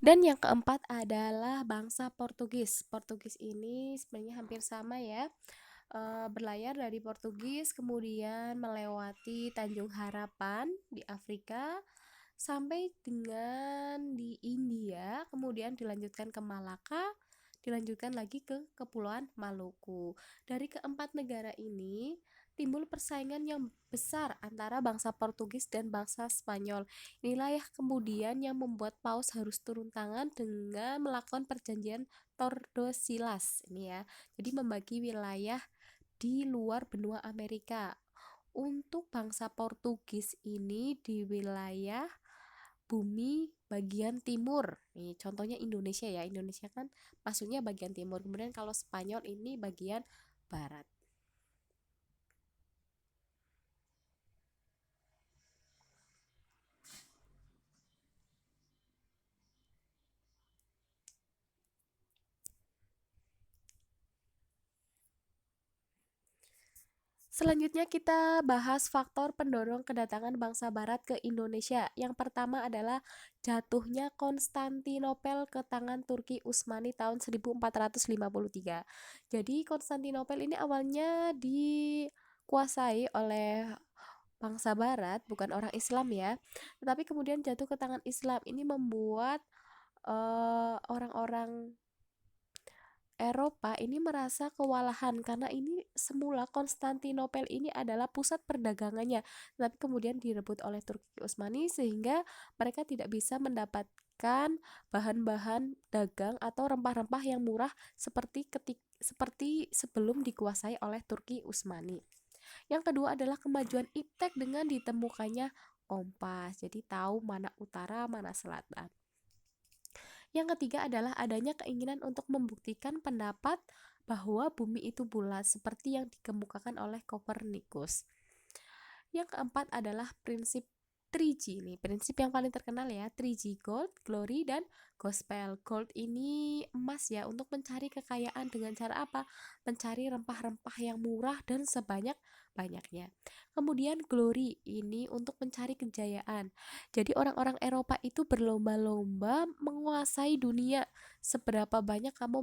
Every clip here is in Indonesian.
Dan yang keempat adalah bangsa Portugis. Portugis ini sebenarnya hampir sama ya, berlayar dari Portugis kemudian melewati Tanjung Harapan di Afrika sampai dengan di India, kemudian dilanjutkan ke Malaka, dilanjutkan lagi ke Kepulauan Maluku. Dari keempat negara ini timbul persaingan yang besar antara bangsa Portugis dan bangsa Spanyol. Inilah ya kemudian yang membuat Paus harus turun tangan dengan melakukan perjanjian Tordesillas ini ya. Jadi membagi wilayah di luar benua Amerika. Untuk bangsa Portugis ini di wilayah bumi bagian timur. Nih, contohnya Indonesia ya. Indonesia kan maksudnya bagian timur. Kemudian kalau Spanyol ini bagian barat. Selanjutnya kita bahas faktor pendorong kedatangan bangsa barat ke Indonesia. Yang pertama adalah jatuhnya Konstantinopel ke tangan Turki Utsmani tahun 1453. Jadi Konstantinopel ini awalnya dikuasai oleh bangsa barat, bukan orang Islam ya. Tetapi kemudian jatuh ke tangan Islam. Ini membuat orang-orang Eropa ini merasa kewalahan karena ini semula Konstantinopel ini adalah pusat perdagangannya, tapi kemudian direbut oleh Turki Utsmani sehingga mereka tidak bisa mendapatkan bahan-bahan dagang atau rempah-rempah yang murah seperti sebelum dikuasai oleh Turki Utsmani. Yang kedua adalah kemajuan iptek dengan ditemukannya kompas, jadi tahu mana utara, mana selatan. Yang ketiga adalah adanya keinginan untuk membuktikan pendapat bahwa bumi itu bulat seperti yang dikemukakan oleh Kopernikus. Yang keempat adalah prinsip 3G nih, prinsip yang paling terkenal ya, 3G, gold, glory, dan gospel. Gold ini emas ya, untuk mencari kekayaan dengan cara apa? Mencari rempah-rempah yang murah dan sebanyak-banyaknya. Kemudian glory ini untuk mencari kejayaan. Jadi orang-orang Eropa itu berlomba-lomba menguasai dunia. Seberapa banyak kamu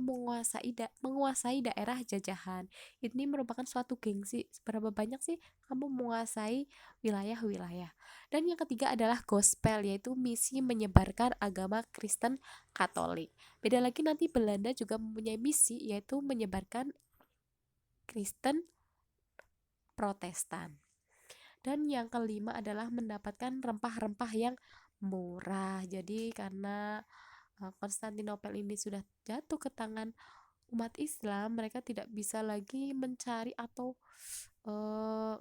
menguasai daerah jajahan. Ini merupakan suatu gengsi. Seberapa banyak sih kamu menguasai wilayah-wilayah. Dan yang ketiga adalah gospel, yaitu misi menyebarkan agama Kristen Katolik. Beda lagi nanti Belanda juga mempunyai misi, yaitu menyebarkan Kristen Protestan. Dan yang kelima adalah mendapatkan rempah-rempah yang murah. Jadi karena Konstantinopel ini sudah jatuh ke tangan umat Islam, mereka tidak bisa lagi mencari atau uh,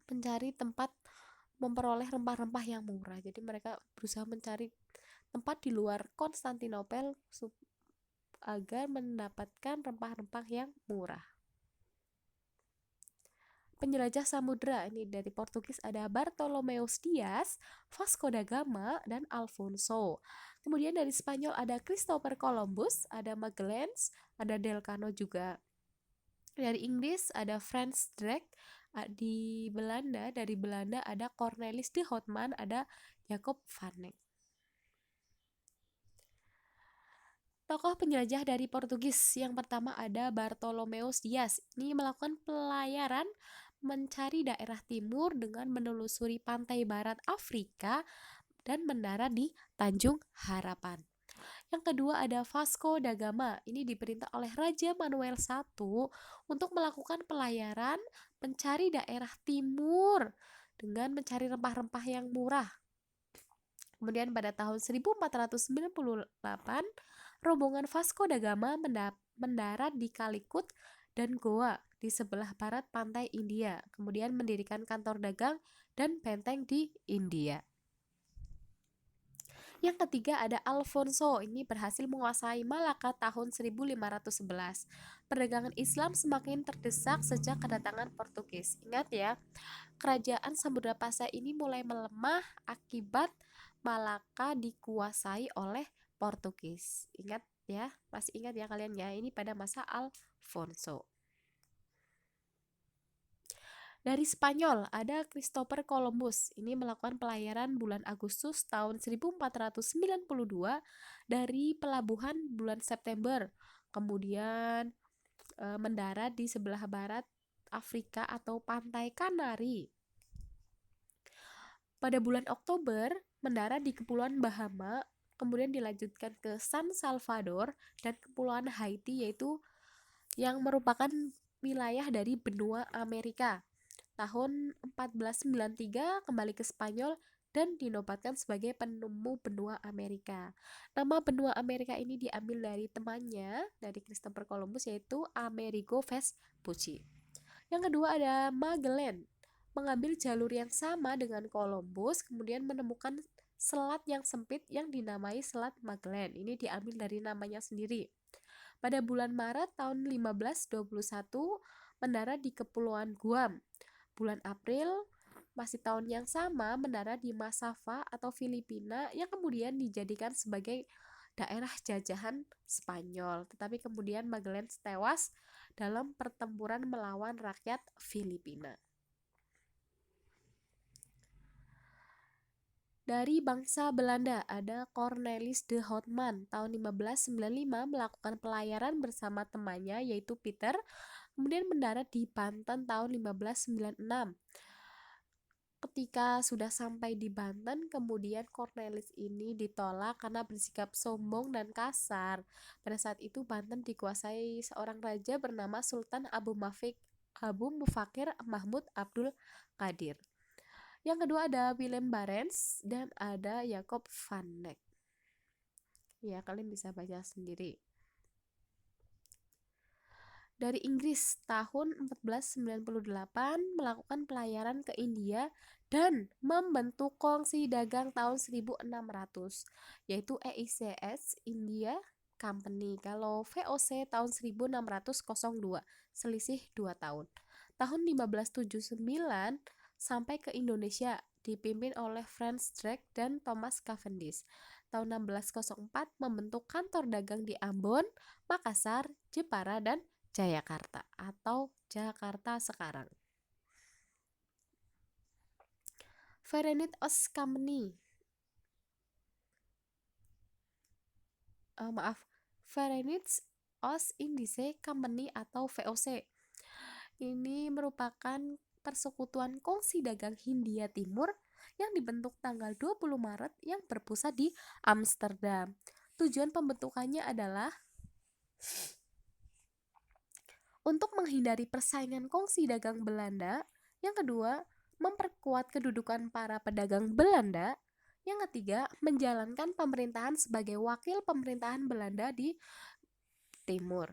mencari tempat memperoleh rempah-rempah yang murah. Jadi mereka berusaha mencari tempat di luar Konstantinopel agar mendapatkan rempah-rempah yang murah. Penjelajah samudra ini dari Portugis ada Bartolomeus Dias, Vasco da Gama, dan Alfonso. Kemudian dari Spanyol ada Christopher Columbus, ada Magellan, ada Delcano juga. Dari Inggris ada Frans Drake, dari Belanda ada Cornelis de Houtman, ada Jacob van Eyck. Tokoh penjelajah dari Portugis yang pertama ada Bartolomeus Dias. Ini melakukan pelayaran mencari daerah timur dengan menelusuri pantai barat Afrika dan mendarat di Tanjung Harapan. Yang kedua ada Vasco da Gama. Ini diperintah oleh Raja Manuel I untuk melakukan pelayaran mencari daerah timur dengan mencari rempah-rempah yang murah. Kemudian pada tahun 1498, rombongan Vasco da Gama mendarat di Calicut dan Goa di sebelah barat pantai India. Kemudian mendirikan kantor dagang dan benteng di India. Yang ketiga ada Alfonso, ini berhasil menguasai Malaka tahun 1511. Perdagangan Islam semakin terdesak sejak kedatangan Portugis. Ingat ya, kerajaan Samudra Pasai ini mulai melemah akibat Malaka dikuasai oleh Portugis. Ingat ya, masih ingat ya kalian ya, ini pada masa Alfonso. Dari Spanyol ada Christopher Columbus. Ini melakukan pelayaran bulan Agustus tahun 1492 dari pelabuhan bulan September. Kemudian mendarat di sebelah barat Afrika atau pantai Kanari. Pada bulan Oktober mendarat di Kepulauan Bahama, kemudian dilanjutkan ke San Salvador dan Kepulauan Haiti, yaitu yang merupakan wilayah dari benua Amerika. Tahun 1493 kembali ke Spanyol dan dinobatkan sebagai penemu benua Amerika. Nama benua Amerika ini diambil dari temannya dari Christopher Columbus, yaitu Amerigo Vespucci. Yang kedua ada Magellan, mengambil jalur yang sama dengan Columbus, kemudian menemukan selat yang sempit yang dinamai Selat Magellan. Ini diambil dari namanya sendiri. Pada bulan Maret tahun 1521 mendarat di Kepulauan Guam. Bulan April masih tahun yang sama mendarat di Masava atau Filipina yang kemudian dijadikan sebagai daerah jajahan Spanyol. Tetapi kemudian Magellan tewas dalam pertempuran melawan rakyat Filipina. Dari bangsa Belanda ada Cornelis de Houtman tahun 1595 melakukan pelayaran bersama temannya yaitu Peter, kemudian mendarat di Banten tahun 1596. Ketika sudah sampai di Banten, kemudian Cornelis ini ditolak karena bersikap sombong dan kasar. Pada saat itu Banten dikuasai seorang raja bernama Sultan Abu Mufakir Mahmud Abdul Qadir. Yang kedua ada Willem Barents dan ada Jacob van Dyk. Ya, kalian bisa baca sendiri. Dari Inggris tahun 1498 melakukan pelayaran ke India dan membentuk kongsi dagang tahun 1600 yaitu EICS India Company. Kalau VOC tahun 1602, selisih 2 tahun. Tahun 1579 sampai ke Indonesia dipimpin oleh Franz Drake dan Thomas Cavendish. Tahun 1604 membentuk kantor dagang di Ambon, Makassar, Jepara, dan Jayakarta atau Jakarta sekarang. Verenigd Ost Company. Verenigd Ost Indies Company atau VOC. Ini merupakan persekutuan kongsi dagang Hindia Timur yang dibentuk tanggal 20 Maret yang berpusat di Amsterdam. Tujuan pembentukannya adalah untuk menghindari persaingan kongsi dagang Belanda. Yang kedua, memperkuat kedudukan para pedagang Belanda. Yang ketiga, menjalankan pemerintahan sebagai wakil pemerintahan Belanda di Timur.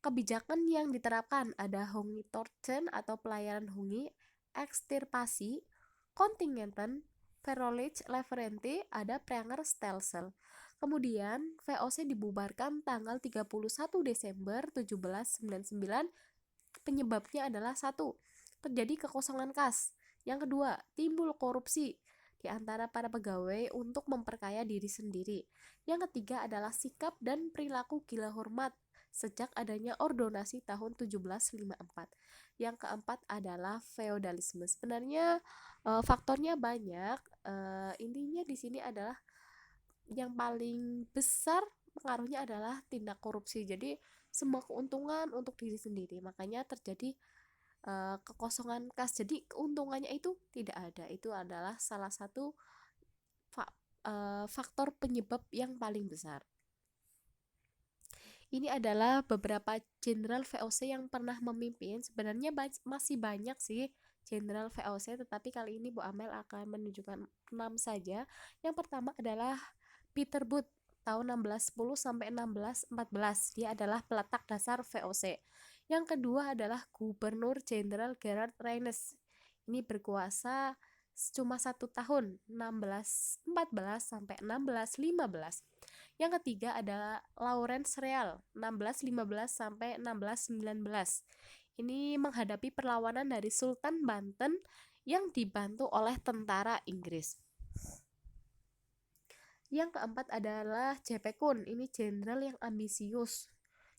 Kebijakan yang diterapkan ada Hongi-Torten atau pelayaran Hongi, ekstirpasi, kontingenten, Verolage Leverente, ada Pranger-Stelsel. Kemudian VOC dibubarkan tanggal 31 Desember 1799. Penyebabnya adalah 1. Terjadi kekosongan kas. Yang kedua, timbul korupsi di antara para pegawai untuk memperkaya diri sendiri. Yang ketiga adalah sikap dan perilaku gila hormat sejak adanya ordonasi tahun 1754. Yang keempat adalah feodalisme. Sebenarnya faktornya banyak. Intinya di sini adalah yang paling besar pengaruhnya adalah tindak korupsi. Jadi semua keuntungan untuk diri sendiri. Makanya terjadi kekosongan kas. Jadi keuntungannya itu tidak ada. Itu adalah salah satu faktor penyebab yang paling besar. Ini adalah beberapa jenderal VOC yang pernah memimpin. Sebenarnya masih banyak sih jenderal VOC, tetapi kali ini Bu Amel akan menunjukkan 6 saja. Yang pertama adalah Peter Booth tahun 1610 sampai 1614. Dia adalah peletak dasar VOC. Yang kedua adalah Gubernur Jenderal Gerard Reynes. Ini berkuasa cuma 1 tahun, 1614 sampai 1615. Yang ketiga adalah Lawrence Real 1615 sampai 1619. Ini menghadapi perlawanan dari Sultan Banten yang dibantu oleh tentara Inggris. Yang keempat adalah J.P. Kun, ini jenderal yang ambisius.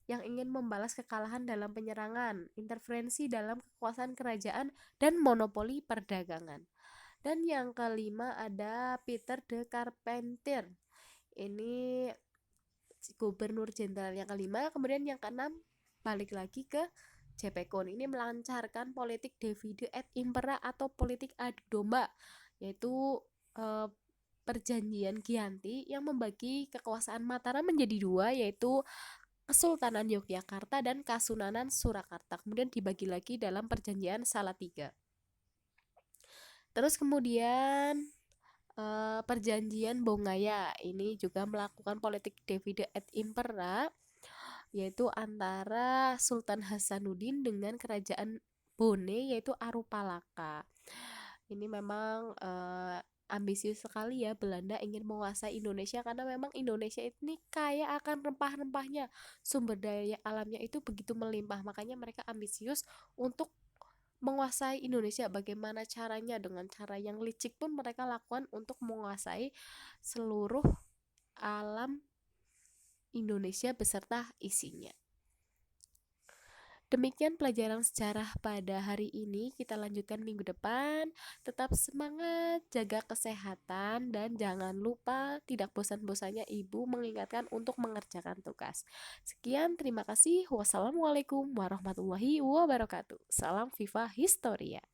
yang ingin membalas kekalahan dalam penyerangan, intervensi dalam kekuasaan kerajaan, dan monopoli perdagangan. Dan yang kelima ada Peter de Carpentier. Ini gubernur jenderal yang kelima. Kemudian yang keenam balik lagi ke JP Koon, ini melancarkan politik divide et impera atau politik adu domba, yaitu eh, perjanjian Giyanti yang membagi kekuasaan Mataram menjadi dua, yaitu Kesultanan Yogyakarta dan Kasunanan Surakarta. Kemudian dibagi lagi dalam perjanjian Salatiga. Terus kemudian perjanjian Bongaya ini juga melakukan politik divide et impera, yaitu antara Sultan Hasanuddin dengan kerajaan Bone yaitu Arupalaka. Ini memang ambisius sekali ya, Belanda ingin menguasai Indonesia karena memang Indonesia ini kaya akan rempah-rempahnya, sumber daya alamnya itu begitu melimpah, makanya mereka ambisius untuk menguasai Indonesia. Bagaimana caranya? Dengan cara yang licik pun mereka lakukan untuk menguasai seluruh alam Indonesia beserta isinya. Demikian pelajaran sejarah pada hari ini. Kita lanjutkan minggu depan. Tetap semangat, jaga kesehatan, dan jangan lupa tidak bosan-bosannya Ibu mengingatkan untuk mengerjakan tugas. Sekian, terima kasih. Wassalamualaikum warahmatullahi wabarakatuh. Salam Viva Historia.